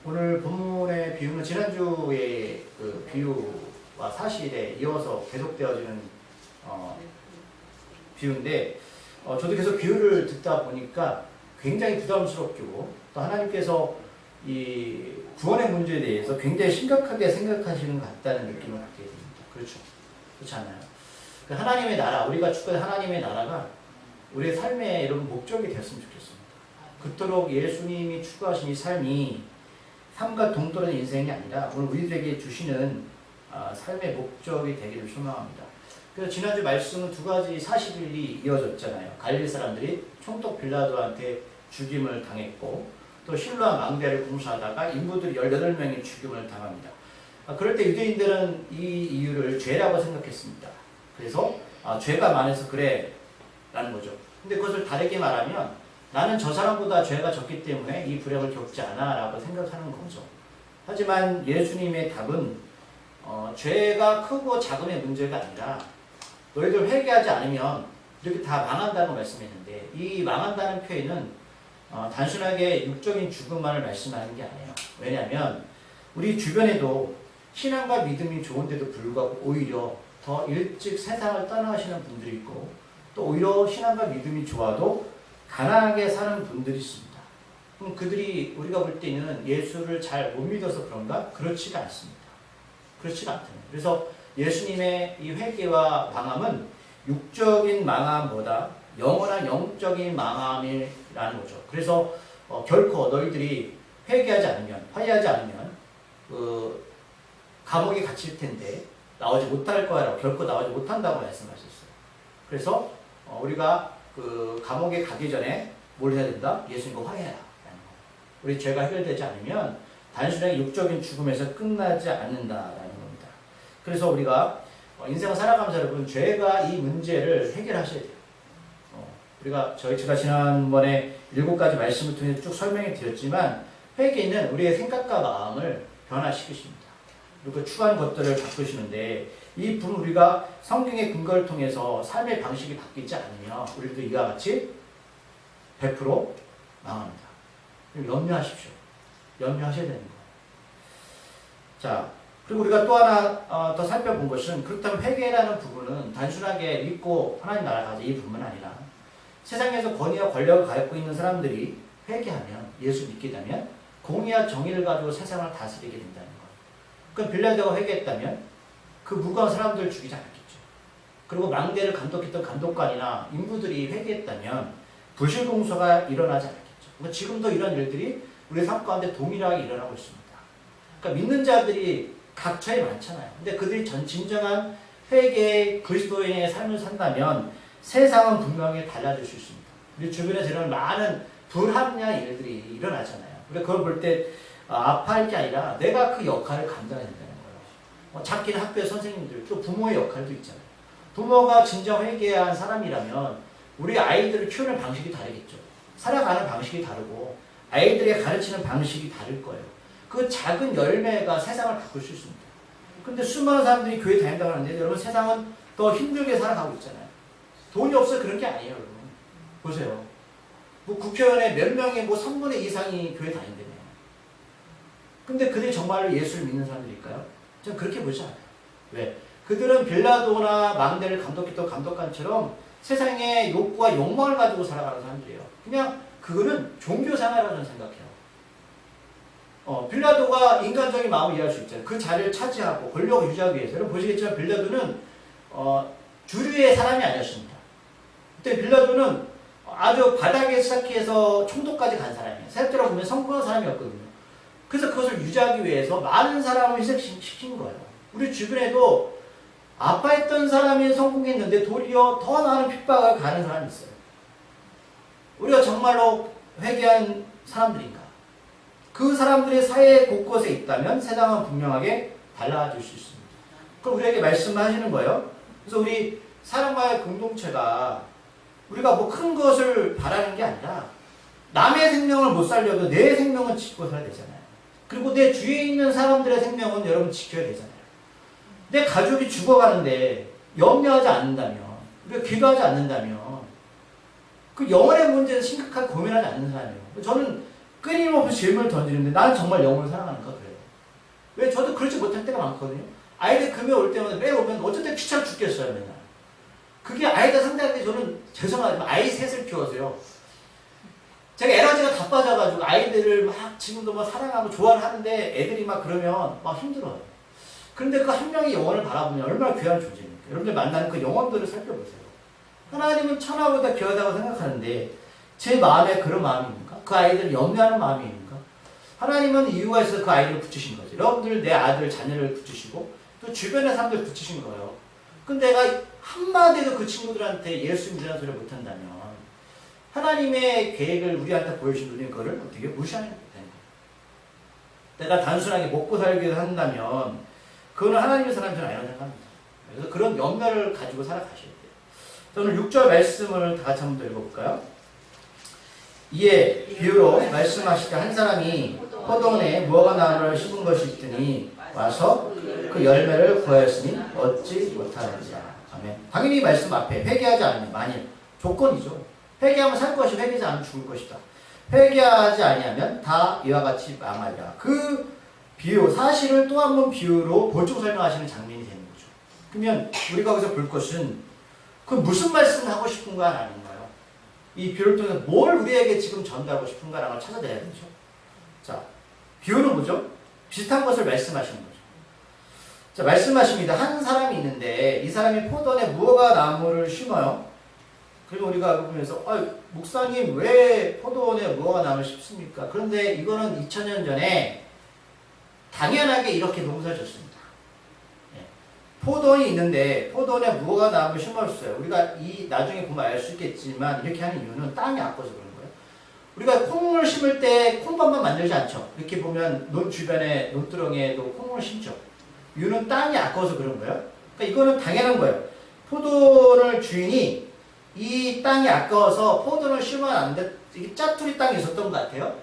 오늘 본문의 비유는 지난주의 그 비유와 사실에 이어서 계속되어지는 비유인데, 저도 계속 비유를 듣다 보니까 굉장히 부담스럽고, 또 하나님께서 이 구원의 문제에 대해서 굉장히 심각하게 생각하시는 것 같다는 느낌을 갖게 됩니다. 그렇죠? 그렇지 않나요? 그 하나님의 나라, 우리가 추구하는 하나님의 나라가 우리의 삶의 이런 목적이 되었으면 좋겠습니다. 그토록 예수님이 추구하신 이 삶이 삶과 동떨어진 인생이 아니라 오늘 우리들에게 주시는 삶의 목적이 되기를 소망합니다. 그래서 지난주 말씀은 두 가지 사실이 이어졌잖아요. 갈릴리 사람들이 총독 빌라도한테 죽임을 당했고, 또 실로암 망대를 공수하다가 인부들 18명이 죽임을 당합니다. 그럴 때 유대인들은 이 이유를 죄라고 생각했습니다. 그래서 죄가 많아서 그래 라는 거죠. 근데 그것을 다르게 말하면 나는 저 사람보다 죄가 적기 때문에 이 불행을 겪지 않아 라고 생각하는 거죠. 하지만 예수님의 답은 죄가 크고 작음의 문제가 아니라 너희들 회개하지 않으면 이렇게 다 망한다고 말씀했는데, 이 망한다는 표현은 단순하게 육적인 죽음만을 말씀하는 게 아니에요. 왜냐하면 우리 주변에도 신앙과 믿음이 좋은데도 불구하고 오히려 더 일찍 세상을 떠나시는 분들이 있고, 또 오히려 신앙과 믿음이 좋아도 가난하게 사는 분들이 있습니다. 그럼 그들이 우리가 볼 때는 예수를 잘 못 믿어서 그런가? 그렇지가 않습니다. 그렇지가 않다는 거예요. 그래서 예수님의 이 회개와 망함은 육적인 망함보다 영원한 영적인 망함이라는 거죠. 그래서 결코 너희들이 회개하지 않으면, 화해하지 않으면 감옥에 갇힐 텐데 나오지 못할 거라고, 결코 나오지 못한다고 말씀하셨어요. 그래서 우리가 그 감옥에 가기 전에 뭘 해야 된다? 예수님과 화해해라. 우리 죄가 해결되지 않으면 단순하게 육적인 죽음에서 끝나지 않는다라는 겁니다. 그래서 우리가 인생을 살아가면서 여러분, 죄가 이 문제를 해결하셔야 돼요. 제가 지난번에 7가지 말씀을 통해서 쭉 설명해 드렸지만, 회개는 우리의 생각과 마음을 변화시키십니다. 그리고 추구하는 것들을 바꾸시는데, 이 부분 우리가 성경의 근거를 통해서 삶의 방식이 바뀌지 않으면 우리도 이와 같이 100% 망합니다. 염려하십시오. 염려하셔야 되는 거예요. 자, 그리고 우리가 또 하나 더 살펴본 것은, 그렇다면 회개라는 부분은 단순하게 믿고 하나님 나라 가자 이 부분은 아니라, 세상에서 권위와 권력을 갖고 있는 사람들이 회개하면, 예수 믿게 되면 공의와 정의를 가지고 세상을 다스리게 된다는 거예요. 그럼 빌라도가 회개했다면 그 무고한 사람들을 죽이지 않았겠죠. 그리고 망대를 감독했던 감독관이나 인부들이 회개했다면 부실공소가 일어나지 않았겠죠. 그러니까 지금도 이런 일들이 우리 삶 가운데 동일하게 일어나고 있습니다. 그러니까 믿는 자들이 각처에 많잖아요. 근데 그들이 진정한 회개의 그리스도인의 삶을 산다면 세상은 분명히 달라질 수 있습니다. 우리 주변에서 이런 많은 불합리한 일들이 일어나잖아요. 우리가 그걸 볼 때 아파할 게 아니라 내가 그 역할을 감당해야 된다는 거예요. 작게는 학교의 선생님들, 또 부모의 역할도 있잖아요. 부모가 진정 회개한 사람이라면 우리 아이들을 키우는 방식이 다르겠죠. 살아가는 방식이 다르고 아이들에게 가르치는 방식이 다를 거예요. 그 작은 열매가 세상을 바꿀 수 있습니다. 근데 수많은 사람들이 교회 다닌다고 하는데, 여러분, 세상은 더 힘들게 살아가고 있잖아요. 돈이 없어서 그런 게 아니에요, 여러분. 보세요. 국회의원의 몇 명의 3분의 2 이상이 교회 다닌다며. 근데 그들이 정말로 예수를 믿는 사람들일까요? 저는 그렇게 보지 않아요. 왜? 그들은 빌라도나 망대를 감독했던 감독관처럼 세상의 욕구와 욕망을 가지고 살아가는 사람들이에요. 그냥 그거는 종교생활이라고 저는 생각해요. 빌라도가 인간적인 마음을 이해할 수 있잖아요. 그 자리를 차지하고 권력을 유지하기 위해서. 여러분 보시겠지만 빌라도는 주류의 사람이 아니었습니다. 그때 빌라도는 아주 바닥에 시작해서 총독까지 간 사람이에요. 세력적으로 보면 성공한 사람이었거든요. 그래서 그것을 유지하기 위해서 많은 사람을 희생시킨 거예요. 우리 주변에도 아파했던 사람이 성공했는데 도리어 더 많은 핍박을 가는 사람이 있어요. 우리가 정말로 회개한 사람들인가? 그 사람들의 사회 곳곳에 있다면 세상은 분명하게 달라질 수 있습니다. 그럼 우리에게 말씀하시는 거예요. 그래서 우리 사람과의 공동체가 우리가 큰 것을 바라는 게 아니라 남의 생명을 못 살려도 내 생명은 지키고 살아야 되잖아요. 그리고 내 주위에 있는 사람들의 생명은 여러분 지켜야 되잖아요. 내 가족이 죽어가는데 염려하지 않는다면, 우리가 기도하지 않는다면 그 영혼의 문제에 심각하게 고민하지 않는 사람이에요. 저는 끊임없이 질문을 던지는데 나는 정말 영혼을 사랑하는가 그래요. 왜? 저도 그렇지 못할 때가 많거든요. 아이들 금요 올 때마다 매일 오면 어쨌든 귀찮아 죽겠어요 맨날. 그게 아이들 상대하는데 저는 죄송하지만 아이 셋을 키워서요. 제가 에너지가 다 빠져가지고 아이들을 막 지금도 막 사랑하고 좋아를 하는데 애들이 막 그러면 막 힘들어요. 그런데 그 한 명의 영혼을 바라보면 얼마나 귀한 존재입니까? 여러분들 만나는 그 영혼들을 살펴보세요. 하나님은 천하보다 귀하다고 생각하는데 제 마음에 그런 마음입니까? 그 아이들을 염려하는 마음입니까? 하나님은 이유가 있어서 그 아이를 붙이신 거죠. 여러분들 내 아들, 자녀를 붙이시고 또 주변의 사람들 붙이신 거예요. 근데 내가 한마디도 그 친구들한테 예수 믿으라는 소리를 못한다면 하나님의 계획을 우리한테 보여주신 분이 그거를 어떻게 무시하는 되는 거예요. 내가 단순하게 먹고 살기를 한다면 그거는 하나님의 사람이 저는 아니라고 생각합니다. 그래서 그런 염려를 가지고 살아가셔야 돼요. 저는 6절 말씀을 다 같이 한번 더 읽어볼까요? 이에 비유로 말씀하실 때 한 사람이 포도원에 무화과 나무를 심은 것이 있더니 와서 그 열매를 구하였으니 얻지 못하는지라. 아멘. 당연히 말씀 앞에 회개하지 않으면 만일 조건이죠. 회개하면 살 것이 회개하지 않으면 죽을 것이다. 회개하지 아니하면 다 이와 같이 망하리라. 그 비유 사실을 또 한 번 비유로 보충 설명하시는 장면이 되는 거죠. 그러면 우리가 여기서 볼 것은 그 무슨 말씀을 하고 싶은가라는 거예요. 이 비유를 통해서 뭘 우리에게 지금 전달하고 싶은가라는 걸 찾아내야 되죠. 자, 비유는 뭐죠? 비슷한 것을 말씀하시는 거죠. 자, 말씀하십니다. 한 사람이 있는데 이 사람이 포도원에 무화과 나무를 심어요. 그리고 우리가 보면서 목사님 왜 포도원에 무화과 나무를 심습니까? 그런데 이거는 2000년 전에 당연하게 이렇게 농사를 졌습니다. 포도원이 있는데 포도원에 무화과 나무를 심었어요. 우리가 나중에 보면 알 수 있겠지만 이렇게 하는 이유는 땅이 아까워서 그런 거예요. 우리가 콩을 심을 때 콩밭만 만들지 않죠. 이렇게 보면 논 주변에 논두렁에도 콩을 심죠. 이유는 땅이 아까워서 그런 거예요. 그러니까 이거는 당연한 거예요. 포도원을 주인이 이 땅이 아까워서 포도를 심어놨는데 이게 짜투리 땅이 있었던 것 같아요.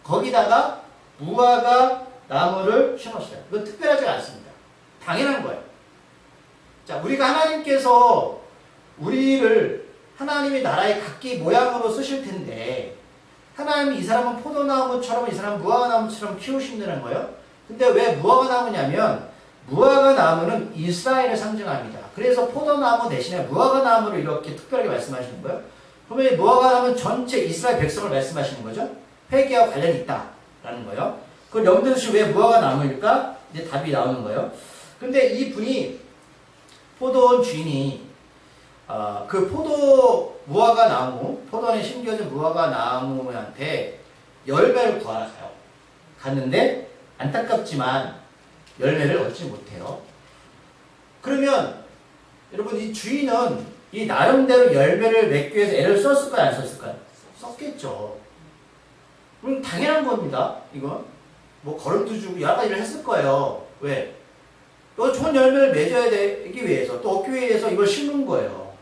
거기다가 무화과 나무를 심었어요. 이건 특별하지 않습니다. 당연한 거예요. 자, 우리가 하나님께서 우리를 하나님의 나라의 각기 모양으로 쓰실 텐데 하나님이 이 사람은 포도나무처럼 이 사람은 무화과나무처럼 키우신다는 거예요. 근데 왜 무화과나무냐면 무화과나무는 이스라엘을 상징합니다. 그래서 포도나무 대신에 무화과나무를 이렇게 특별하게 말씀하시는 거예요. 그러면 무화과나무는 전체 이스라엘 백성을 말씀하시는 거죠. 회개와 관련이 있다라는 거예요. 그걸 염두에 두시고 왜 무화과나무일까? 이제 답이 나오는 거예요. 근데 이 분이 포도원 주인이 그 무화과 나무, 포도원에 심겨진 무화과 나무한테 열매를 구하러 가요. 갔는데 안타깝지만 열매를 얻지 못해요. 그러면 여러분 이 주인은 이 나름대로 열매를 맺기 위해서 애를 썼을까요? 안 썼을까요? 썼겠죠. 그럼 당연한 겁니다. 이건 뭐 거름도 주고 여러 가지를 했을 거예요. 왜? 또 좋은 열매를 맺어야 되기 위해서 또 얻기 위해서 이걸 심은 거예요.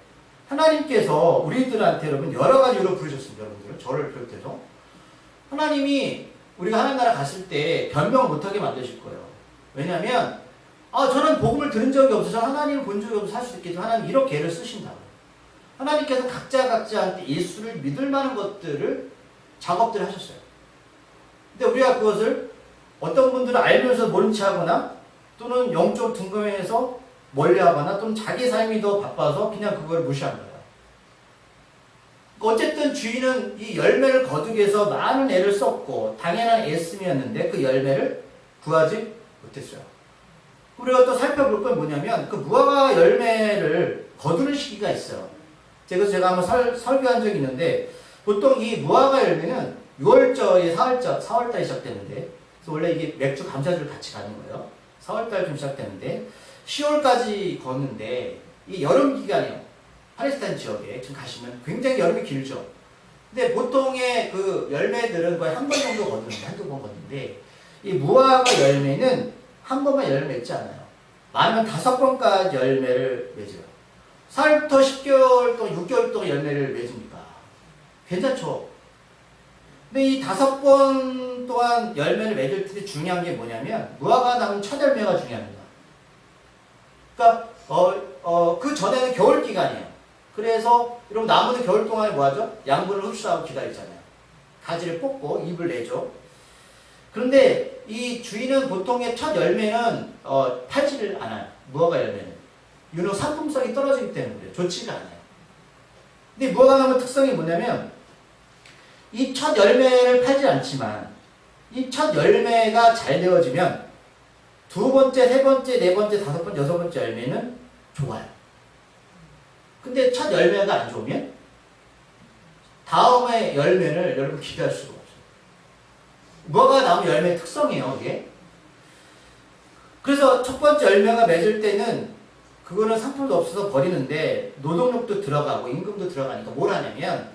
하나님께서 우리들한테 여러분 여러 가지로 부르셨습니다. 여러분들 저를 비롯해서 하나님이 우리가 하나님 나라 갔을 때 변명 못하게 만드실 거예요. 왜냐하면 저는 복음을 들은 적이 없어서 하나님을 본 적이 없어서 살 수 있겠지만 하나님 이렇게 애를 쓰신다고. 하나님께서 각자한테 예수를 믿을 만한 것들을 작업들을 하셨어요. 근데 우리가 그것을 어떤 분들은 알면서 모른 체 하거나 또는 영적 둔감해서 멀리하거나 또는 자기 삶이 더 바빠서 그냥 그걸 무시한 거예요. 어쨌든 주인은 이 열매를 거두기 위해서 많은 애를 썼고 당연한 애씀이었는데 그 열매를 구하지 못했어요. 우리가 또 살펴볼 건 뭐냐면 그 무화과 열매를 거두는 시기가 있어요. 제가 한번 설교한 적이 있는데 보통 이 무화과 열매는 6월절에 4월달에 시작되는데 그래서 원래 이게 맥주 감자주를 같이 가는 거예요. 4월달 좀 시작되는데 10월까지 걷는데 이 여름 기간이에요. 팔레스타인 지역에 지금 가시면 굉장히 여름이 길죠. 근데 보통의 그 열매들은 거의 한 번 정도 걷는데 한두 번 걷는데 이 무화과 열매는 한 번만 열매 맺지 않아요. 많으면 5번까지 열매를 맺어요. 4월부터 10개월 동안 6개월 동안 열매를 맺으니까 괜찮죠. 근데 이 5번 동안 열매를 맺을 때 중요한 게 뭐냐면 무화과 나무는 첫 열매가 중요합니다. 그러니까 그 전에는 겨울 기간이에요. 그래서 여러분 나무는 겨울 동안에 뭐하죠? 양분을 흡수하고 기다리잖아요. 가지를 뽑고 잎을 내죠. 그런데 이 주인은 보통의 첫 열매는 팔지를 않아요. 무화과 열매는. 유독 상품성이 떨어지기 때문에 그래요. 좋지가 않아요. 근데 무화과 나무 특성이 뭐냐면 이 첫 열매를 팔지 않지만 이 첫 열매가 잘 되어지면 두 번째, 세 번째, 네 번째, 다섯 번째, 여섯 번째 열매는 좋아요. 근데 첫 열매가 안 좋으면 다음의 열매를 여러분 기대할 수가 없어요. 무화과 나무 열매의 특성이에요, 이게. 그래서 첫 번째 열매가 맺을 때는 그거는 상품도 없어서 버리는데 노동력도 들어가고 임금도 들어가니까 뭘 하냐면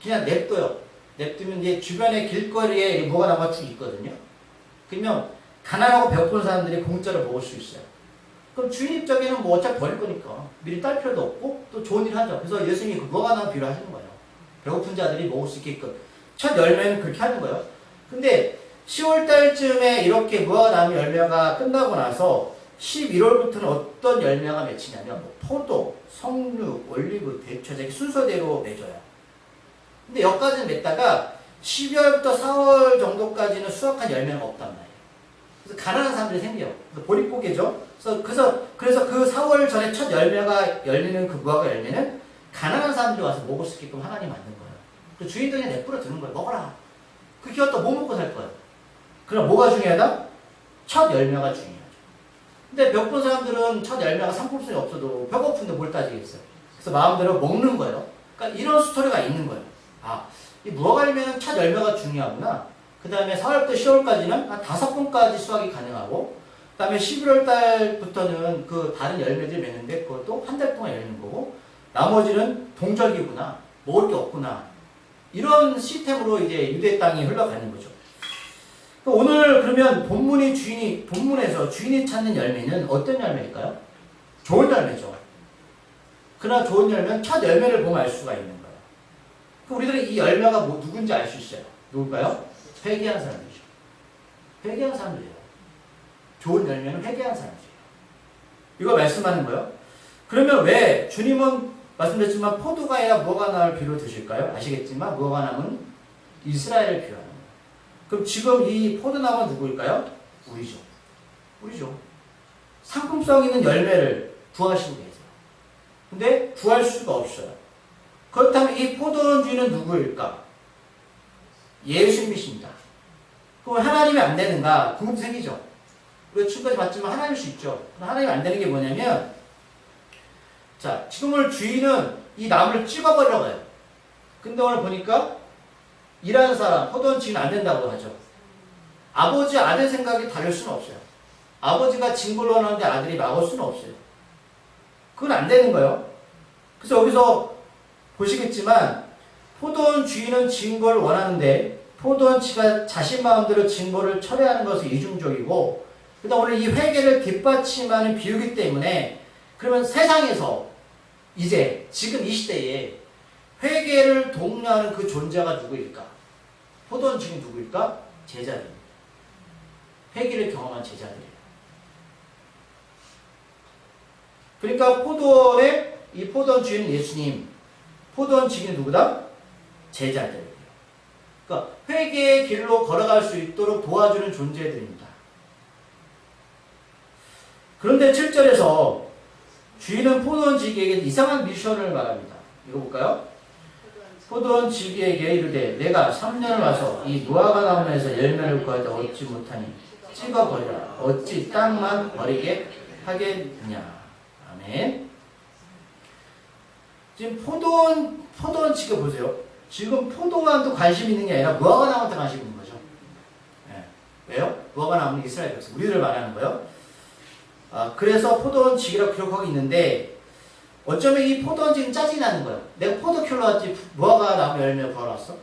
그냥 냅둬요. 냅두면 이제 주변에 길거리에 무화과 나무가 쭉 있거든요. 그러면 가난하고 배고픈 사람들이 공짜로 먹을 수 있어요. 그럼 주인 입장에는 뭐 어차피 버릴 거니까 미리 딸 필요도 없고 또 좋은 일 하죠. 그래서 예수님이 그 무화과 나무 비유를 하시는 거예요. 배고픈 자들이 먹을 수 있게끔. 첫 열매는 그렇게 하는 거예요. 근데 10월달쯤에 이렇게 무화과 나무 열매가 끝나고 나서 11월부터는 어떤 열매가 맺히냐면 뭐 포도, 석류, 올리브, 대추 이렇게 순서대로 맺어요. 근데 여기까지는 맺다가 12월부터 4월 정도까지는 수확한 열매가 없단 말이에요. 그래서 가난한 사람들이 생겨요. 그래서 보릿고개죠. 그래서 그 4월 전에 첫 열매가 열리는 그 무화과 열매는 가난한 사람들이 와서 먹을 수 있게끔 하나님 만든 거예요. 그래서 주인들이 내버려 두는 거예요. 먹어라. 그 키웠다 뭐 먹고 살 거예요. 그럼 뭐가 중요하다? 첫 열매가 중요하죠. 근데 배고픈 사람들은 첫 열매가 상품성이 없어도 배고픈데 뭘 따지겠어요. 그래서 마음대로 먹는 거예요. 그러니까 이런 스토리가 있는 거예요. 아, 이 무화과 열매는 첫 열매가 중요하구나. 그 다음에 4월부터 10월까지는 한 5번까지 수확이 가능하고, 그 다음에 11월 달부터는 그 다른 열매들이 맺는데 그것도 한 달 동안 열리는 거고, 나머지는 동절기구나. 먹을 게 없구나. 이런 시스템으로 이제 유대 땅이 흘러가는 거죠. 오늘 그러면 본문에서 주인이 찾는 열매는 어떤 열매일까요? 좋은 열매죠. 그러나 좋은 열매는 첫 열매를 보면 알 수가 있는 거예요. 우리들은 이 열매가 누군지 알 수 있어요. 누굴까요? 회개한 사람이죠. 회개한 사람들이에요. 좋은 열매는 회개한 사람들이에요. 이거 말씀하는 거예요. 그러면 왜 주님은 말씀드렸지만 포도가 아니라 무화과나무를 비유로 드실까요? 아시겠지만 무화과나무는 이스라엘을 비유하는 거예요. 그럼 지금 이 포도나무는 누구일까요? 우리죠. 상품성 있는 열매를 구하시고 계세요. 근데 구할 수가 없어요. 그렇다면 이 포도원 주인은 누구일까? 예수님이십니다. 그럼 하나님이 안 되는가? 궁금증 생기죠? 우리가 지금까지 봤지만 하나님일 수 있죠. 하나님이 안 되는 게 뭐냐면, 자, 지금 오늘 주인은 이 나무를 찍어버리려고 해요. 근데 오늘 보니까 일하는 사람, 포도원 주인 안 된다고 하죠. 아버지, 아들 생각이 다를 수는 없어요. 아버지가 진 걸로 하는데 아들이 막을 수는 없어요. 그건 안 되는 거예요. 그래서 여기서 보시겠지만 포도원 주인은 진 걸 원하는데 포도원 치가 자신 마음대로 진 거를 철회하는 것은 이중적이고, 그다음 오늘 이 회개를 뒷받침하는 비유기 때문에 그러면 세상에서 이제 지금 이 시대에 회개를 독려하는 그 존재가 누구일까? 포도원 주인이 누구일까? 제자들입니다. 회개를 경험한 제자들이에요. 그러니까 이 포도원 주인은 예수님, 포도원 주인은 누구다? 제자들이에요. 그러니까 회개의 길로 걸어갈 수 있도록 도와주는 존재들입니다. 그런데 7절에서 주인은 포도원 지기에게 이상한 미션을 말합니다. 읽어볼까요? 포도원 지기에게 이르되 내가 3년을 와서 이 무화과 나무에서 열매를 구하다 얻지 못하니 찍어버리라. 어찌 땅만 버리게 하겠느냐. 아멘. 지금 포도원 지켜보세요. 지금 포도원도 관심 있는 게 아니라 무화과 나무한테 관심 있는 거죠. 네. 왜요? 무화과 나무는 이스라엘 백성, 우리들을 말하는 거예요. 그래서 포도원 지기라고 기록하고 있는데 어쩌면 이 포도원 지기는 짜증이 나는 거예요. 내가 포도 키우러 왔지 무화과 나무 열매 구하러 왔어?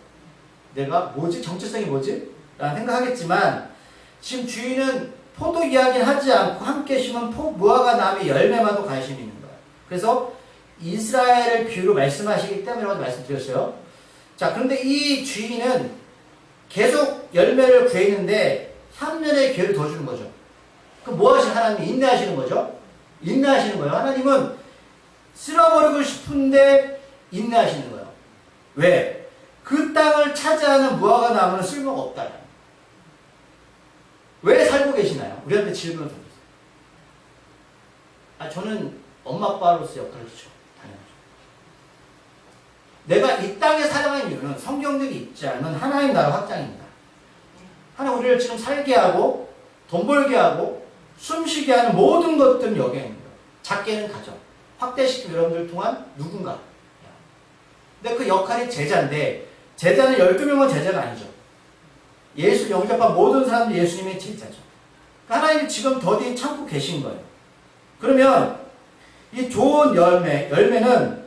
내가 뭐지? 정체성이 뭐지? 라는 생각하겠지만 지금 주인은 포도 이야기는 하지 않고 함께 심은 무화과 나무의 열매만도 관심이 있는 거예요. 그래서 이스라엘을 비유로 말씀하시기 때문에 말씀드렸어요. 자, 그런데 이 주인은 계속 열매를 구했는데 3년의 기회를 더 주는 거죠. 그럼 뭐 하시는 하나님이 인내하시는 거죠? 인내하시는 거예요. 하나님은 쓸어버리고 싶은데 인내하시는 거예요. 왜? 그 땅을 차지하는 무화과 나무는 쓸모가 없다는. 왜 살고 계시나요? 우리한테 질문을 던졌어요. 저는 엄마 아빠로서 역할을 하죠. 당연하죠. 내가 이 땅에 살아가는 이유는 성경적이 있지 않은 하나님 나라 확장입니다. 하나님 우리를 지금 살게 하고 돈 벌게 하고 숨쉬게 하는 모든 것들은 영향입니다. 작게는 가정, 확대시키면 여러분들 통한 누군가. 근데 그 역할이 제자인데 제자는 12명은 제자가 아니죠. 예수 영접한 모든 사람들이 예수님의 제자죠. 하나님이 지금 더디 참고 계신 거예요. 그러면 이 좋은 열매는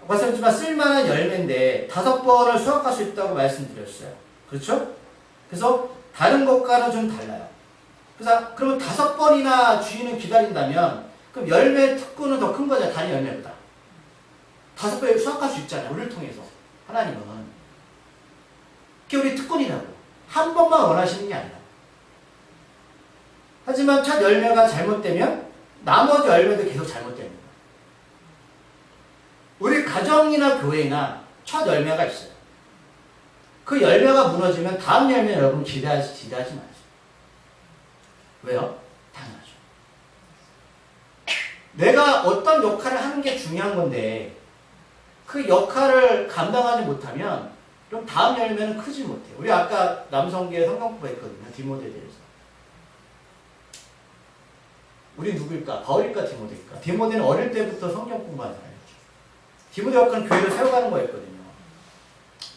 말씀드렸지만 쓸만한 열매인데 5번을 수확할 수 있다고 말씀드렸어요. 그렇죠? 그래서 다른 것과는 좀 달라요. 그래서 그러면 5번이나 주인은 기다린다면 그럼 열매 특권은 더 큰 거잖아요. 다른 열매보다. 5배 수확할 수 있잖아요. 우리를 통해서. 하나님은. 그게 우리 특권이라고. 한 번만 원하시는 게 아니라. 하지만 첫 열매가 잘못되면 나머지 열매도 계속 잘못됩니다. 우리 가정이나 교회나 첫 열매가 있어요. 그 열매가 무너지면 다음 열매 여러분 기대하지 마세요. 왜요? 당연하죠. 내가 어떤 역할을 하는 게 중요한 건데 그 역할을 감당하지 못하면 그럼 다음 열매는 크지 못해요. 우리 아까 남성계에 성경 공부했거든요. 디모데에 대해서. 우리 누구일까? 바울일까? 디모데일까? 디모데는 어릴 때부터 성경 공부하잖아요. 디모데 역할은 교회를 세워가는 거였거든요.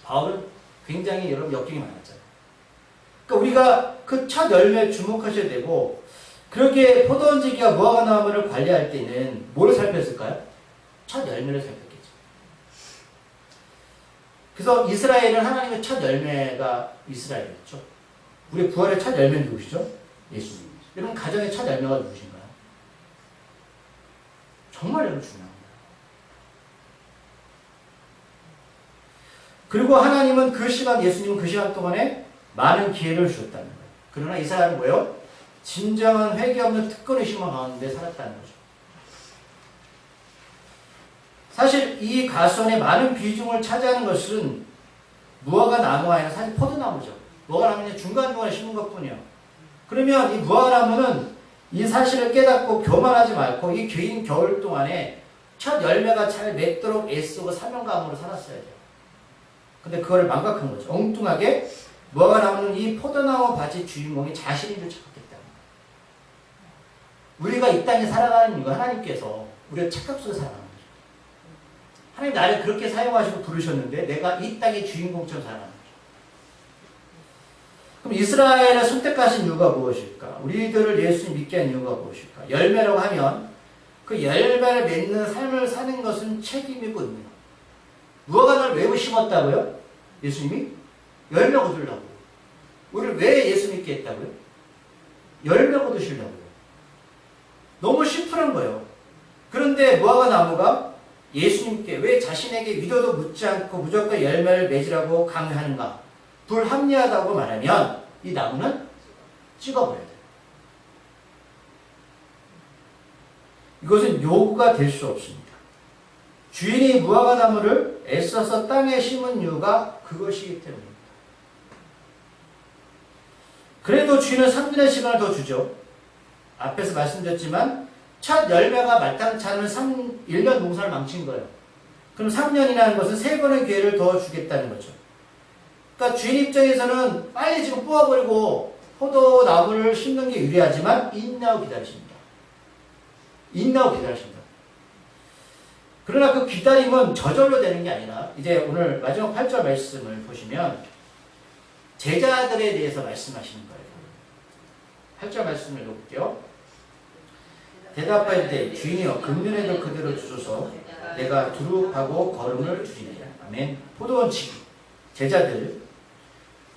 바울은 굉장히 여러분 역경이 많았잖아요. 그러니까 우리가 그 첫 열매에 주목하셔야 되고 그렇게 포도원지기와 무화과 나무를 관리할 때는 뭘 살폈을까요? 첫 열매를 살폈겠죠. 그래서 이스라엘은 하나님의 첫 열매가 이스라엘이었죠. 우리 부활의 첫 열매는 누구시죠? 예수님. 여러분 가정의 첫 열매가 누구신가요? 정말 여러분 중요합니다. 그리고 하나님은 그 시간, 예수님은 그 시간 동안에 많은 기회를 주셨다는 거예요. 그러나 이 사람은 뭐예요? 진정한 회개 없는 특권의식만 가운데 살았다는 거죠. 사실 이 가수원의 많은 비중을 차지하는 것은 무화과 나무가 아니라 사실 포도나무죠. 무화과 나무는 중간중간에 심은 것뿐이요. 그러면 이 무화과 나무는 이 사실을 깨닫고 교만하지 말고 이 긴 겨울 동안에 첫 열매가 잘 맺도록 애쓰고 사명감으로 살았어야 돼요. 근데 그거를 망각한 거죠. 엉뚱하게 무화과 나무는 이 포도나무 밭의 주인공이 자신인 줄 착각했다. 우리가 이 땅에 살아가는 이유가 하나님께서 우리가 착각 속에 살아가는 거죠. 하나님 나를 그렇게 사용하시고 부르셨는데 내가 이 땅의 주인공처럼 살아가는 거죠. 그럼 이스라엘을 선택하신 이유가 무엇일까? 우리들을 예수님 믿게 한 이유가 무엇일까? 열매라고 하면 그 열매를 맺는 삶을 사는 것은 책임이고 의무예요. 무화과를 왜 심었다고요? 예수님이? 열매 거두려고. 우리를 왜 예수 믿게 했다고요? 열매 거두시려고요. 너무 심플한 거예요. 그런데 무화과 나무가 예수님께 왜 자신에게 믿어도 묻지 않고 무조건 열매를 맺으라고 강요하는가? 불합리하다고 말하면 이 나무는 찍어버려야 돼요. 이것은 요구가 될 수 없습니다. 주인이 무화과 나무를 애써서 땅에 심은 이유가 그것이기 때문입니다. 그래도 주인은 3년의 시간을 더 주죠. 앞에서 말씀드렸지만 첫 열매가 마땅치 않으면 1년 농사를 망친 거예요. 그럼 3년이라는 것은 3번의 기회를 더 주겠다는 거죠. 그러니까 주인 입장에서는 빨리 지금 뽑아버리고 포도나무를 심는 게 유리하지만 인내하고 기다리십니다. 인내하고 기다리십니다. 그러나 그 기다림은 저절로 되는 게 아니라 이제 오늘 마지막 8절 말씀을 보시면 제자들에 대해서 말씀하시는 거예요. 8절 말씀을 읽어볼게요. 대답할 때 주인이여 금년에도 그대로 주소서 내가 두룩하고 걸음을 주리니. 아멘. 포도원 치기.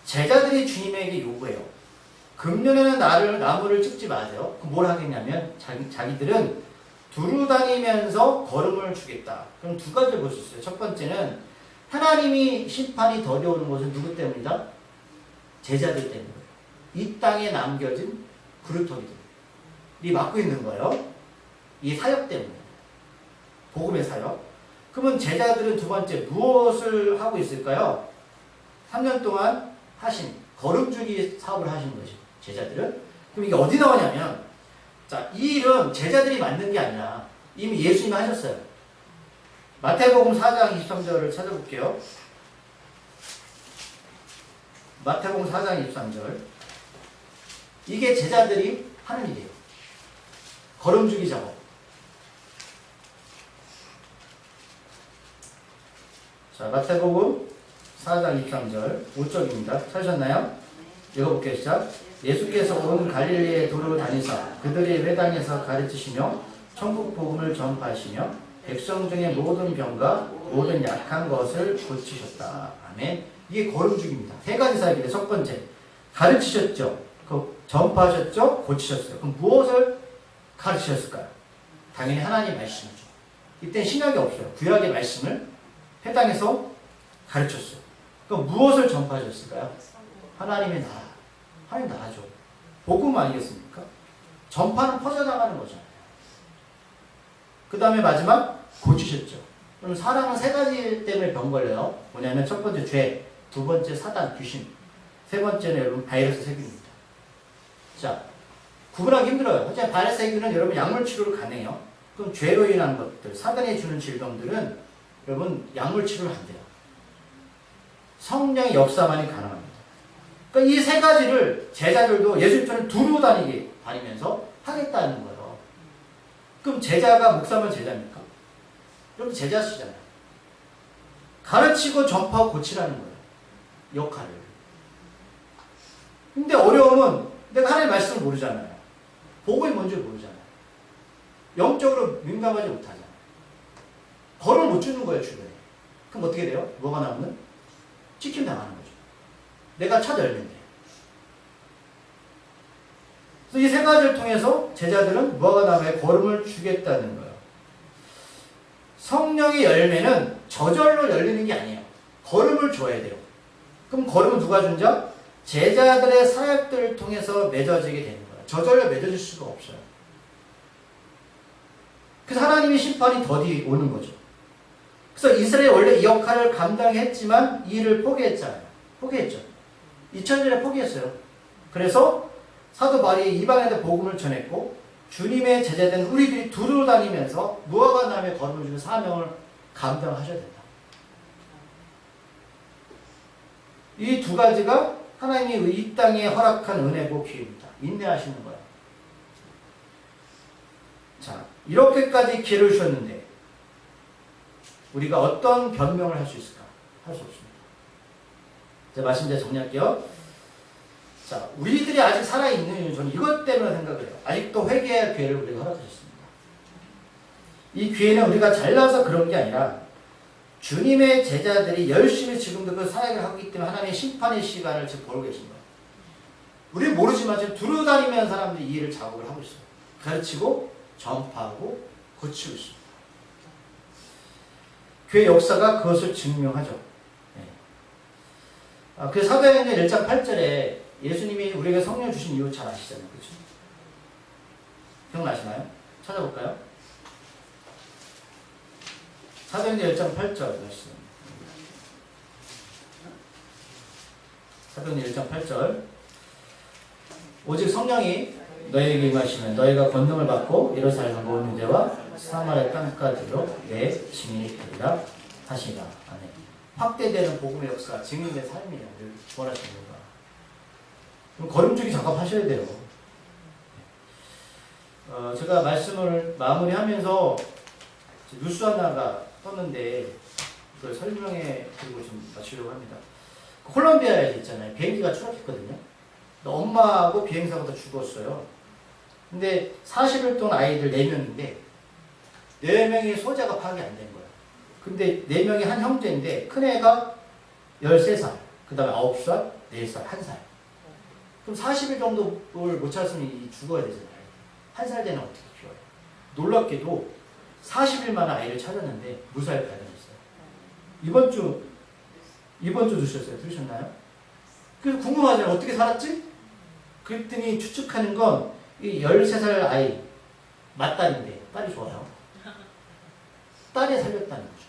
제자들이 주님에게 요구해요. 금년에는 나무를 찍지 마세요. 그럼 뭘 하겠냐면 자기들은 두루 다니면서 걸음을 주겠다. 그럼 두 가지를 볼 수 있어요. 첫 번째는 하나님이 심판이 더뎌오는 것은 누구 때문이다? 제자들 때문이에요. 이 땅에 남겨진 그루터기들이 맡고 있는 거예요. 이 사역 때문에. 복음의 사역. 그러면 제자들은 두 번째 무엇을 하고 있을까요? 3년 동안 하신 거름주기 사업을 하신 거죠. 제자들은. 그럼 이게 어디 나오냐면 자, 이 일은 제자들이 만든 게 아니라 이미 예수님이 하셨어요. 마태복음 4장 23절을 찾아볼게요. 마태복음 4장 23절. 이게 제자들이 하는 일이에요. 거름주기 작업. 자, 마태복음 4장 23절 5절입니다. 찾으셨나요? 읽어볼게요. 시작. 예수께서 온 갈릴리에 도로 다니사 그들의 회당에서 가르치시며 천국 복음을 전파하시며 백성 중의 모든 병과 모든 약한 것을 고치셨다. 아멘. 이게 거름주기입니다. 세 가지 사역인데 첫 번째 가르치셨죠. 전파하셨죠. 고치셨어요. 그럼 무엇을 가르치셨을까요? 당연히 하나님 말씀이죠. 이때 신약이 없어요. 구약의 말씀을 회당에서 가르쳤어요. 그럼 무엇을 전파하셨을까요? 하나님의 나라. 하나님 나라죠. 복음 아니겠습니까? 전파는 퍼져나가는 거잖아요. 그 다음에 마지막 고치셨죠. 그럼 사람은 세 가지 때문에 병 걸려요. 뭐냐면 첫 번째 죄, 두 번째 사단, 귀신, 세 번째는 여러분 바이러스 세균입니다. 자, 구분하기 힘들어요. 하지만 바이러스 세균은 여러분 약물 치료를 가능해요. 그럼 죄로 인한 것들, 사단이 주는 질병들은 여러분 약물 치료를 안 돼요. 성령의 역사만이 가능합니다. 그러니까 이 세 가지를 제자들도 예수님처럼 두루 다니면서 하겠다는 거예요. 그럼 제자가 목사면 제자입니까? 여러분 제자시잖아요. 가르치고 전파하고 고치라는 거예요. 역할을. 근데 어려움은 내가 하나님의 말씀을 모르잖아요. 복음이 뭔지 모르잖아요. 영적으로 민감하지 못하잖아요. 벌을 못 주는 거예요, 주변에. 그럼 어떻게 돼요? 뭐가 나오면? 찍힘 당하는 거죠. 내가 차 열면 돼요. 그래서 이 세 가지를 통해서 제자들은 뭐가 나와요? 걸음을 주겠다는 거예요. 성령의 열매는 저절로 열리는 게 아니에요. 걸음을 줘야 돼요. 그럼 걸음은 누가 준 자? 제자들의 사역들을 통해서 맺어지게 되는 거예요. 저절로 맺어질 수가 없어요. 그래서 하나님의 심판이 더디 오는 거죠. 그래서 이스라엘이 원래 이 역할을 감당했지만 이 일을 포기했잖아요. 포기했죠. 2000년에 포기했어요. 그래서 사도 바울이 이방인한테 복음을 전했고 주님의 제자된 우리들이 두루 다니면서 무화과 나무에 걸음을 주는 사명을 감당하셔야 된다. 이 두 가지가 하나님이 이 땅에 허락한 은혜고 기회입니다. 인내하시는 거예요. 자, 이렇게까지 기회를 주셨는데 우리가 어떤 변명을 할 수 있을까? 할 수 없습니다. 제 말씀 제가 정리할게요. 자, 우리들이 아직 살아있는 이유는 저는 이것 때문에 생각을 해요. 아직도 회개할 기회를 우리가 허락하셨습니다. 이 기회는 우리가 잘나서 그런 게 아니라 주님의 제자들이 열심히 지금도 그 사역을 하고 있기 때문에 하나님의 심판의 시간을 지금 보고 계신 거예요. 우리는 모르지만 지금 두루 다니면서 사람들이 이 일을 작업을 하고 있어요. 가르치고 전파하고 고치고 있습니다. 교회 역사가 그것을 증명하죠. 네. 그 사도행전 1장 8절에 예수님이 우리에게 성령 주신 이유 잘 아시잖아요. 그렇죠? 기억나시나요? 찾아볼까요? 사도행전 1장 8절 말씀. 사도행전 1장 8절. 오직 성령이 너희에게 임하시면 너희가 권능을 받고 예루살렘 모든 유대와 사마리아 땅까지로 내 증인이 되리라 하시니라. 아멘. 확대되는 복음의 역사, 증인의 삶이에요. 늘 원하시는 거가. 그럼 걸음주기 작업하셔야 돼요. 제가 말씀을 마무리하면서 뉴스 하나가 떴는데 그걸 설명해 드리고 좀 마치려고 합니다. 콜롬비아에 있잖아요. 비행기가 추락했거든요. 엄마하고 비행사가 다 죽었어요. 근데 40일 동안 아이들 4명인데 4명이 소재가 파악이 안 된 거예요. 근데 4명이 한 형제인데 큰애가 13살, 그 다음에 9살, 4살, 1살. 그럼 40일 정도를 못 찾았으면 죽어야 되잖아요. 1살 되는 어떻게 키워요? 놀랍게도 40일 만에 아이를 찾았는데 무사히 발견했어요. 이번 주 들으셨나요? 그래서 궁금하잖아요. 어떻게 살았지? 그랬더니 추측하는 건 이 13살 아이, 맏딸인데 딸이 좋아요. 딸이 살렸다는 거죠.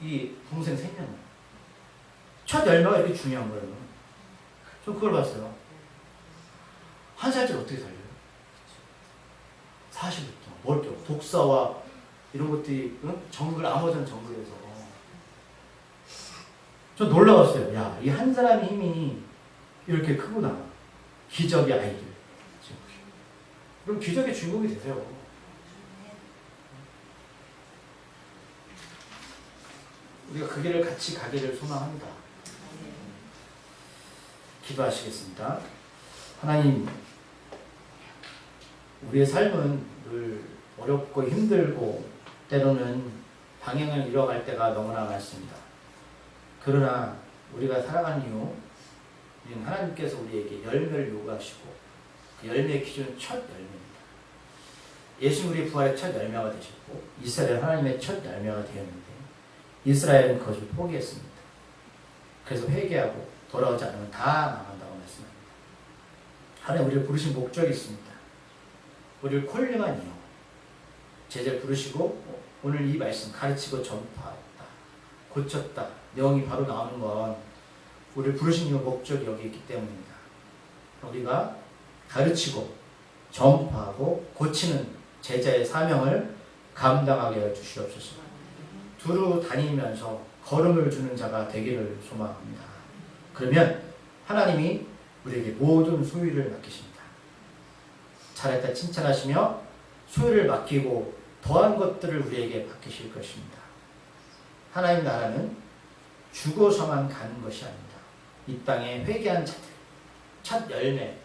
이 동생 생명을. 첫 열매가 이렇게 중요한 거예요. 저 그걸 봤어요. 한 살짜리 어떻게 살려요? 40부터 뭘 또 독사와 이런 것들이 정글 아마존 정글에서 저 놀라웠어요. 야, 이 한 사람의 힘이 이렇게 크구나. 기적의 아이들. 그럼 기적의 주인공이 되세요. 우리가 그 길을 같이 가기를 소망합니다. 기도하시겠습니다. 하나님, 우리의 삶은 늘 어렵고 힘들고 때로는 방향을 잃어갈 때가 너무나 많습니다. 그러나 우리가 살아가는 이유, 하나님께서 우리에게 열매를 요구하시고 그 열매의 기준은 첫 열매입니다. 예수는 우리 부활의 첫 열매가 되셨고 이스라엘은 하나님의 첫 열매가 되었는데 이스라엘은 그것을 포기했습니다. 그래서 회개하고 돌아오지 않으면 다 망한다고 말씀합니다. 하나님 우리를 부르신 목적이 있습니다. 우리를 콜링한 이유, 제자를 부르시고 오늘 이 말씀 가르치고 전파했다, 고쳤다, 내용이 바로 나오는 건 우리를 부르신 이유 목적이 여기 있기 때문입니다. 우리가 가르치고 전파하고 고치는 제자의 사명을 감당하게 해 주시옵소서. 두루 다니면서 걸음을 주는 자가 되기를 소망합니다. 그러면 하나님이 우리에게 모든 소유를 맡기십니다. 잘했다 칭찬하시며 소유를 맡기고 더한 것들을 우리에게 맡기실 것입니다. 하나님 나라는 죽어서만 가는 것이 아닙니다. 이 땅에 회개한 자들, 첫 열매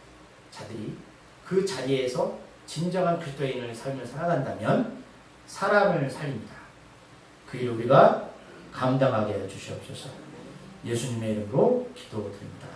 자들이 그 자리에서 진정한 그리스도인의 삶을 살아간다면 사람을 살립니다. 그 일을 우리가 감당하게 해 주시옵소서. 예수님의 이름으로 기도드립니다.